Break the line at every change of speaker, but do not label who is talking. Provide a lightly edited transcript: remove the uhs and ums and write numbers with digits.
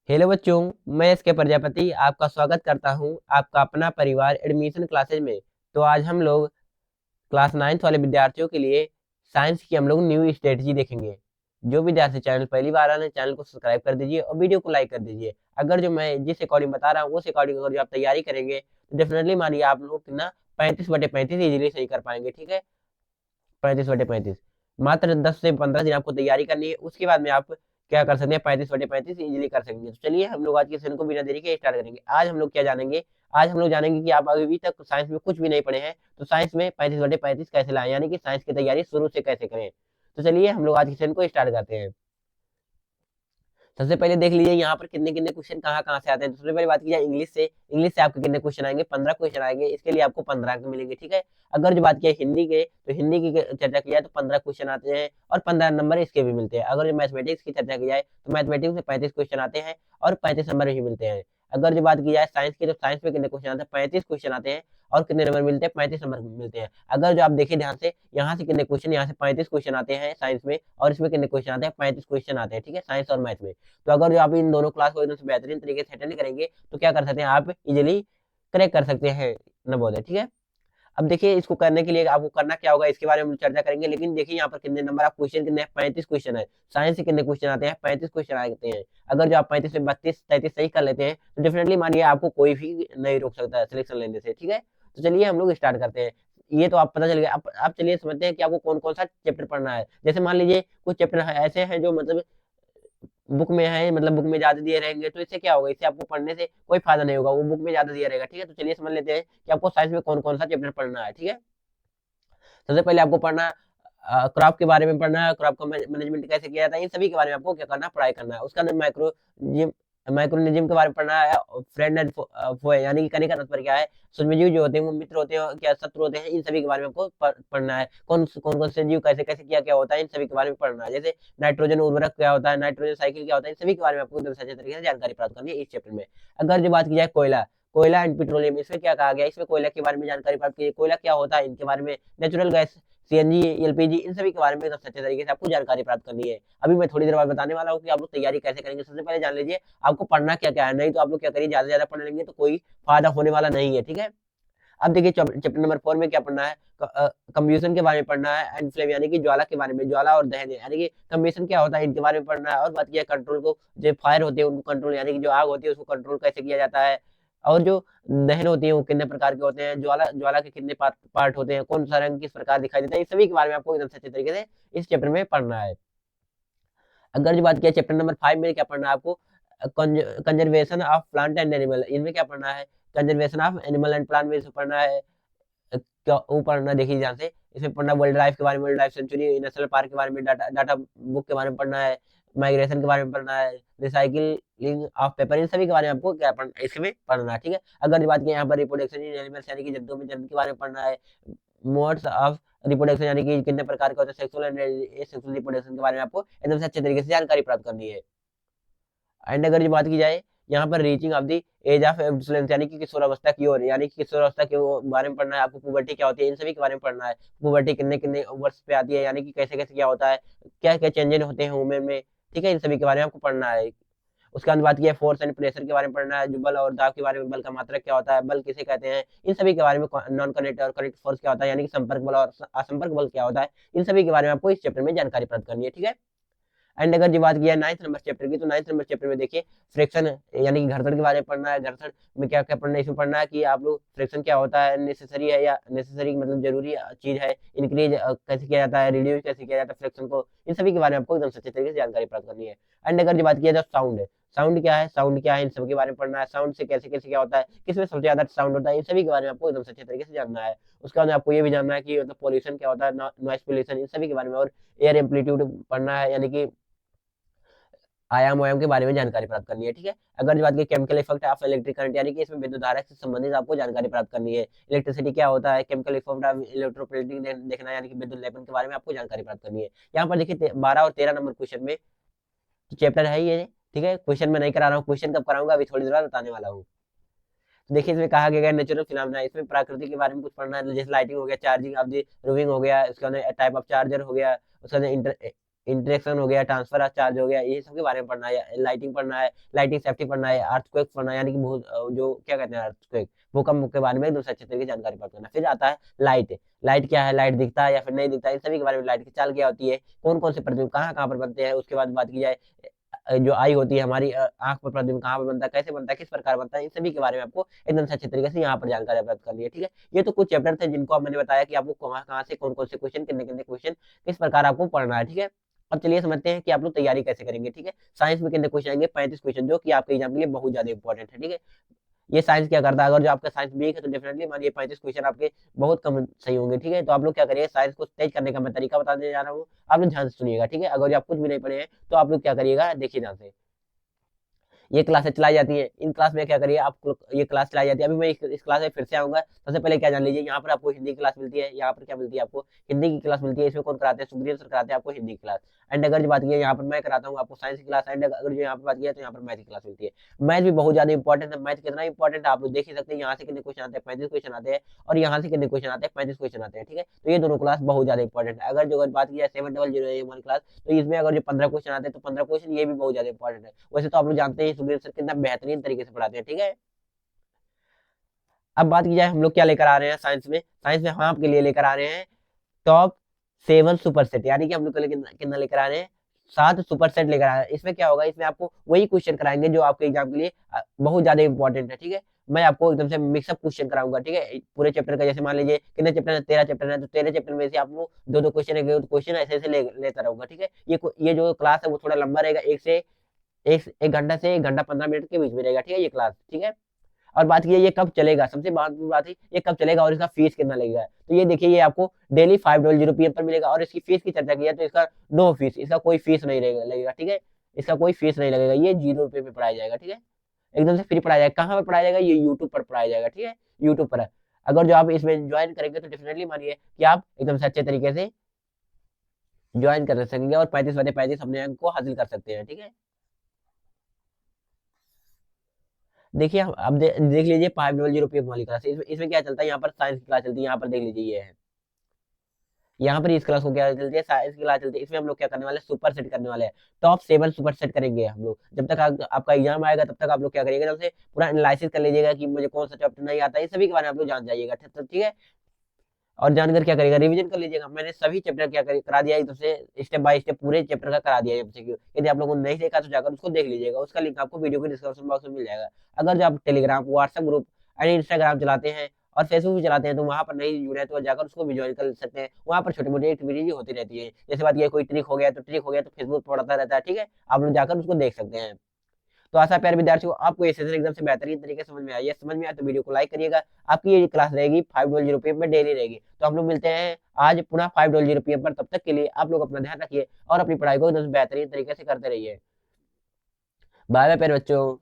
Hello बच्चों, मैं S के प्रजापति आपका स्वागत करता हूं आपका अपना परिवार एडमिशन क्लासेज में। तो आज हम लोग क्लास 9th वाले विद्यार्थियों के लिए साइंस की हम लोग न्यू स्ट्रेटजी देखेंगे। जो विद्यार्थी चैनल पहली बार आ रहे हैं चैनल को सब्सक्राइब कर दीजिए और वीडियो को लाइक कर दीजिए। अगर जो मैं जिस अकॉर्डिंग बता रहा हूँ उस अकॉर्डिंग अगर जो आप तैयारी करेंगे तो डेफिनेटली मानिए आप लोग ना 35/35 इजीली सही कर पाएंगे। ठीक है, 35/35 मात्र 10 से 15 दिन आपको तैयारी करनी है। उसके बाद में आप क्या कर सकते हैं, 35/35 इजीली कर सकेंगे। तो चलिए हम लोग आज के सेशन को बिना देरी के स्टार्ट करेंगे। आज हम लोग क्या जानेंगे, आज हम लोग जानेंगे कि आप अभी तक साइंस में कुछ भी नहीं पढ़े हैं तो साइंस में 35/35 कैसे लाएं, यानी कि साइंस की तैयारी शुरू से कैसे करें। तो चलिए हम लोग आज के सेशन को स्टार्ट करते हैं। सबसे पहले देख लीजिए यहाँ पर कितने कितने क्वेश्चन कहाँ कहाँ से आते हैं। तो सबसे पहले बात की जाए इंग्लिश से, इंग्लिश से आपके कितने क्वेश्चन आएंगे, 15 क्वेश्चन आएंगे। इसके लिए आपको 15 अंक मिलेंगे। ठीक है, अगर जो बात की हिंदी के तो हिंदी की चर्चा की जाए तो 15 क्वेश्चन आते हैं और 15 नंबर इसके भी मिलते हैं। अगर जो मैथमेटिक्स की चर्चा की जाए तो मैथमेटिक्स में 35 क्वेश्चन आते हैं और 35 नंबर ही मिलते हैं। अगर जो बात की जाए साइंस की तो साइंस में कितने क्वेश्चन आते हैं, 35 क्वेश्चन आते हैं और कितने नंबर मिलते हैं, 35 नंबर मिलते हैं। अगर जो आप देखिए ध्यान से यहाँ से कितने क्वेश्चन, यहाँ से 35 क्वेश्चन आते हैं साइंस में और इसमें कितने क्वेश्चन आते हैं, 35 क्वेश्चन आते हैं। ठीक है, साइंस और मैथ में। तो अगर जो आप इन दोनों क्लास को एकदम से बेहतरीन तरीके से अटेंड करेंगे तो क्या कर सकते हैं, आप इजिली क्रैक कर सकते हैं नवोदय। ठीक है, अब देखिए इसको करने के लिए आपको करना क्या होगा इसके बारे में हम चर्चा करेंगे। लेकिन देखिए यहाँ पर कितने नंबर, आप क्वेश्चन कितने हैं, 35 क्वेश्चन है। साइंस से कितने क्वेश्चन आते हैं, 35 क्वेश्चन आते हैं। अगर जो आप 35 में 32 33 सही कर लेते हैं तो डेफिनेटली मानिए आपको कोई भी नहीं रोक सकता है सिलेक्शन लेने से। ठीक है, तो चलिए हम लोग स्टार्ट करते हैं। ये तो आप पता चल गया। आप चलिए समझते हैं कि आपको कौन कौन सा चैप्टर पढ़ना है। जैसे मान लीजिए कुछ चैप्टर ऐसे हैं जो मतलब बुक में है, मतलब बुक में ज्यादा दिए रहेंगे तो इससे क्या होगा, इससे आपको पढ़ने से कोई फायदा नहीं होगा, वो बुक में ज्यादा दिया रहेगा। ठीक है, तो चलिए समझ लेते हैं कि आपको साइंस में कौन कौन सा चैप्टर पढ़ना है। ठीक है, सबसे पहले आपको पढ़ना क्रॉप के बारे में पढ़ना है, क्रॉप का मैनेजमेंट कैसे किया जाता है, इन सभी के बारे में आपको क्या करना है, पढ़ाई करना है। उसका अंदर माइक्रोनिज्म के बारे में पढ़ना है। फ्रेंड एंड यानी कि कहने का तात्पर्य क्या है, सूक्ष्मजीव जो होते हैं वो मित्र होते हैं क्या शत्रु होते हैं, इन सभी के बारे में आपको पढ़ना है। कौन कौन कौन से जीव कैसे कैसे क्या क्या होता है, इन सभी के बारे में पढ़ना है। जैसे नाइट्रोजन उर्वरक क्या होता है, नाइट्रोजन साइकिल क्या होता है, इन सभी के बारे में आपको एकदम सही तरीके से जानकारी प्राप्त करनी है इस चैप्टर में। अगर जो बात की जाए कोयला, कोयला एंड पेट्रोलियम, इसमें क्या कहा गया, इसमें कोयला के बारे में जानकारी प्राप्त की, कोयला क्या होता है इनके बारे में, नेचुरल गैस, सीएनजी, एलपीजी, इन सभी के बारे में एकदम सच्चे तरीके से आपको जानकारी प्राप्त करनी है। अभी मैं थोड़ी देर बाद बताने वाला हूँ कि आप लोग तैयारी कैसे करेंगे। सबसे पहले जान लीजिए आपको पढ़ना क्या क्या है, नहीं तो आप लोग क्या करिए, ज्यादा ज्यादा पढ़ लेंगे तो कोई फायदा होने वाला नहीं है। ठीक है, अब देखिए चैप्टर नंबर 4 में क्या पढ़ना है, कंब्यूशन के बारे में पढ़ना है, एंड फ्लेम यानी कि ज्वाला के बारे में, ज्वाला और दहन यानी कि कंब्यूशन क्या होता है इनके बारे में पढ़ना है। और बात किया कंट्रोल को, जो फायर होते हैं उनको कंट्रोल, यानी कि जो आग होती है उसको कंट्रोल कैसे किया जाता है। और जो दहन होती है वो कितने प्रकार के होते हैं, ज्वाला ज्वाला के कितने पार्ट होते हैं, कौन सा रंग किस प्रकार दिखाई देता है, इस सभी के बारे में आपको एकदम अच्छे तरीके से इस चैप्टर में पढ़ना है। अगर जो बात किया चैप्टर नंबर 5 में क्या पढ़ना है आपको, conservation of plant and animal, इनमें क्या पढ़ना है, conservation of animal and plant में से पढ़ना है। क्या वो पढ़ना, देखिए ध्यान से, इसमें पढ़ना वाइल्ड लाइफ के बारे में, wild life sanctuary, national park के बारे में, डाटा डाटा बुक के बारे में पढ़ना है, माइग्रेशन के बारे में पढ़ना है, रिसाइकिलिंग ऑफ पेपर, इन सभी के बारे में आपको क्या पढ़ना, इसमें पढ़ना है। ठीक है, अगर जो बात की यहाँ पर रिप्रोडक्शन इन एनिमल्स यानी कि जंतुओं में जन्म के बारे में पढ़ना है, मोड्स ऑफ रिप्रोडक्शन यानी कि कितने प्रकार के होते हैं, सेक्सुअल एंड एसेक्सुअल रिप्रोडक्शन के बारे में आपको एकदम से अच्छे तरीके से जानकारी प्राप्त करनी है। एंड अगर जो बात की जाए यहाँ पर reaching of the age of एब्सोलेंस यानी कि किशोरावस्था की ओर, यानी कि किशोरावस्था के बारे में पढ़ना है आपको, पुबर्टी क्या होती है इन सभी के बारे में पढ़ना है, पुबर्टी कितने कितने वर्ष पे आती है, यानी कि कैसे कैसे क्या होता है, क्या क्या चेंजेस होते हैं वुमेन में। ठीक है, इन सभी के बारे में आपको पढ़ना है। उसके बाद बात की है फोर्स एंड प्रेशर के बारे में पढ़ना है, जो बल और दाब के बारे में, बल का मात्रक क्या होता है, बल किसे कहते हैं, इन सभी के बारे में, नॉन कनेक्ट और कनेक्ट फोर्स क्या होता है, यानी कि संपर्क बल और असंपर्क बल क्या होता है, इन सभी के बारे में आपको इस चैप्टर में जानकारी प्राप्त करनी है। ठीक है, एंड अगर जो बात किया 9th नंबर चैप्टर की, तो 9th नंबर चैप्टर में देखिए फ्रैक्शन यानी कि घर्षण के बारे में पढ़ना है। घर्षण में क्या क्या पढ़ना है, इसमें पढ़ना है कि आप लोग फ्रैक्शन क्या होता है, नेसेसरी है या नेसेसरी मतलब जरूरी चीज है, इंक्रीज कैसे किया जाता है, रिड्यूस कैसे किया जाता है फ्रैक्शन को, इन सभी के बारे में आपको एकदम सच्चे तरीके से जानकारी प्राप्त करनी है। एंड अगर जो बात किया जाए साउंड है, साउंड क्या है, साउंड क्या है, इन सब के बारे में पढ़ना है, साउंड से कैसे कैसे क्या होता है, किसमें सबसे ज्यादा साउंड होता है, इन सभी के बारे में आपको एकदम सच्चे तरीके से जानना है। उसके बाद आपको ये भी जानना है कि मतलब पोल्यूशन क्या होता है, नॉइस पोल्यूशन, इन सभी के बारे में। और एयर एम्पलीट्यूड पढ़ना है, यानी कि आयाम वायाम के बारे में जानकारी प्राप्त करनी है। ठीक है, अगर जो बात की chemical effect of electric current, यानी कि इसमें विद्युत धारा से संबंधित आपको जानकारी प्राप्त करनी है। इलेक्ट्रिसिटी क्या होता है, केमिकल इफेक्ट ऑफ इलेक्ट्रोप्लेटिंग देखना है, यानी कि विद्युत लेपन के बारे में आपको जानकारी प्राप्त करनी है। यहाँ पर देखिए 12 और 13 नंबर क्वेश्चन में चैप्टर है ये। ठीक है, क्वेश्चन में नहीं करा रहा हूँ, क्वेश्चन कब कराऊंगा अभी थोड़ी देर बाद बताने वाला हूँ। तो देखिए इसमें कहा गया है नेचुरल फिनोमेना, इसमें प्रकृति के बारे में कुछ पढ़ना है, जैसे लाइटिंग हो गया, चार्जिंग ऑफ द रूविंग हो गया, उसके बाद टाइप ऑफ चार्जर हो गया, उसके बाद इंटरेक्शन हो गया, ट्रांसफर चार्ज हो गया, ये सब के बारे में पढ़ना है, लाइटिंग पढ़ना है, लाइटिंग सेफ्टी पढ़ना है, अर्थक्वेक पढ़ना है, यानी कि जो क्या कहते हैं अर्थक्वेक, भूकंप के बारे में एकदम से अच्छे तरीके से जानकारी प्राप्त करना। फिर आता है लाइट। लाइट क्या है, लाइट दिखता है या फिर नहीं दिखता है, इन सभी के बारे में, लाइट की चाल क्या होती है, कौन कौन से प्रतिबिंब कहाँ कहाँ पर बनते हैं। उसके बाद बात की जाए जो आई होती है हमारी आंख पर प्रतिबिंब कहाँ पर बनता है, कैसे बनता है, किस प्रकार बनता है, इन सभी के बारे में आपको एकदम से अच्छे तरीके से यहाँ पर जानकारी प्राप्त करनी है। ठीक है, ये तो कुछ चैप्टर थे जिनको मैंने बताया कि आपको कहाँ कहाँ से कौन कौन से क्वेश्चन, कितने कितने क्वेश्चन किस प्रकार आपको पढ़ना है। ठीक है, अब चलिए समझते हैं कि आप लोग तैयारी कैसे करेंगे। ठीक है, साइंस में कितने क्वेश्चन आएंगे, 35 क्वेश्चन, जो कि आपके एग्जाम के लिए बहुत ज्यादा इंपॉर्टेंट है। ठीक है, ये साइंस क्या करता है, अगर जो आपका साइंस वीक है तो डेफिनेटली मान ये 35 क्वेश्चन आपके बहुत कम सही होंगे। ठीक है, तो आप लोग क्या करिए, साइंस को तेज करने का मैं तरीका बताने जा रहा हूँ, आप लोग ध्यान से सुनिएगा। ठीक है, अगर जो आप कुछ भी नहीं पढ़े हैं तो आप लोग क्या करिएगा, देखिए ध्यान से। ये क्लासेस चलाई जाती है, इन क्लास में क्या करिए आप, ये क्लास चलाई जाती है। अभी मैं इस क्लास में फिर से आऊंगा। सबसे पहले क्या जान लीजिए, यहाँ पर आपको हिंदी की क्लास मिलती है, यहाँ पर क्या मिलती है आपको, हिंदी की क्लास मिलती है। इसमें कौन कराते हैं, सुखदेव सर कराते हैं आपको हिंदी की क्लास। एंड अगर जो बात की यहाँ पर मैं कराता हूँ आपको साइंस की क्लास। एंड अगर जो यहाँ पर बात किया तो यहाँ पर मैथ की क्लास मिलती है। मैथ भी बहुत ज्यादा इंपॉर्टेंट है। मैथ कितना इंपॉर्टेंट है आप लोग देख ही सकते हैं, यहाँ से कितने क्वेश्चन आते हैं, 35 क्वेश्चन आते हैं, और यहाँ से कितने क्वेश्चन आते हैं, 35 क्वेश्चन आते हैं। ठीक है, तो ये दोनों क्लास बहुत ज्यादा इंपॉर्टेंट है। अगर बात की जाए 7001 क्लास, तो इसमें अगर जो 15 क्वेश्चन आते हैं तो 15 क्वेश्चन ये भी बहुत ज्यादा इंपॉर्टेंट है। वैसे तो आप लोग जानते हैं सुखदेव सर कितना बेहतरीन तरीके से पढ़ाते हैं। ठीक है, अब बात की जाए हम लोग क्या लेकर आ रहे हैं साइंस में। साइंस में हम आपके लिए लेकर आ रहे हैं टॉप 7 सुपर सेट, यानी कि हम लोग के लिए कितना लेकर आ रहे हैं, 7 सुपर सेट लेकर आ रहे हैं। इसमें क्या होगा, इसमें आपको वही क्वेश्चन कराएंगे जो आपके एग्जाम के लिए बहुत ज्यादा इंपॉर्टेंट है। ठीक है, मैं आपको एकदम से मिक्सअप क्वेश्चन कराऊंगा। ठीक है, पूरे चैप्टर का, जैसे मान लीजिए कितने चैप्टर है, 13 चैप्टर है, तो 13 चैप्टर में से आप लोग दो दो क्वेश्चन है, क्वेश्चन ऐसे ऐसे लेता रहूंगा। ठीक है, ये जो क्लास है वो थोड़ा लंबा रहेगा, एक घंटा से 1 घंटा 15 मिनट के बीच में रहेगा। ठीक है, ये क्लास। ठीक है, और बात की ये कब चलेगा, सबसे बात है ये कब चलेगा और इसका फीस कितना लगेगा। तो ये देखिए, ये आपको डेली ₹5 पर मिलेगा। और इसकी फीस की चर्चा की है तो इसका नो फीस, इसका कोई फीस नहीं लगेगा। ठीक है, इसका कोई फीस नहीं लगेगा, ये ₹0 पे पढ़ाया जाएगा। ठीक है, एकदम से फ्री पढ़ाया जाएगा। कहाँ पर पढ़ाया जाएगा, ये यूट्यूब पर पढ़ाया जाएगा। ठीक है, यूट्यूब पर। अगर जो आप इसमें ज्वाइन करेंगे तो डेफिनेटली मानिए कि आप एकदम से अच्छे तरीके से ज्वाइन कर सकेंगे और 35 वाले 35 अपने अंक को हासिल कर सकते हैं। ठीक है, देखिए अब देख लीजिए 500 वाली क्लास, इसमें क्या चलता है, यहाँ पर साइंस की क्लास चलती है। यहाँ पर देख लीजिए, ये है, यहाँ पर इस क्लास को क्या चलती है, साइंस की क्लास चलती है। इसमें हम लोग क्या करने वाले हैं, सुपर सेट करने वाले हैं। टॉप 7 सुपर सेट करेंगे हम लोग। जब तक आपका एग्जाम आएगा तब तक आप लोग क्या करिएगा, जब से पूरा एनालिसिस कर लीजिएगा कि मुझे कौन सा चैप्टर नहीं आता है, सभी के बारे में आप लोग जान जाइएगा। ठीक है, और जानकर क्या करिएगा, रिवीजन कर लीजिएगा। मैंने सभी चैप्टर करा दिया एकदम से, स्टेप बाय स्टेप पूरे चैप्टर का करा दिया है एमसीक्यू। यदि आप लोगों ने नहीं देखा तो जाकर उसको देख लीजिएगा, उसका लिंक आपको वीडियो के डिस्क्रिप्शन बॉक्स में मिल जाएगा। अगर जो आप Telegram, WhatsApp group and Instagram चलाते हैं और फेसबुक भी चलाते हैं तो वहां पर नहीं जुड़े तो जाकर उसको भी ज्वाइन कर सकते हैं। वहां पर छोटी मोटी एक्टिविटी होती रहती है, जैसे बात ये कोई ट्रिक हो गया तो ट्रिक हो गया तो फेसबुक पढ़ता रहता है। ठीक है, आप लोग जाकर उसको देख सकते हैं। तो आशा प्यारे विद्यार्थियों, आपको ये सेशन एकदम से बेहतरीन तरीके से समझ में आई है। समझ में आया तो वीडियो को लाइक करिएगा। आपकी ये क्लास रहेगी ₹5 में डेली रहेगी। तो हम लोग मिलते हैं आज पुनः ₹5 पर। तब तक के लिए आप लोग अपना ध्यान रखिए और अपनी पढ़ाई को एकदम से बेहतरीन तरीके से करते रहिए। बाय बाय प्यारे बच्चों।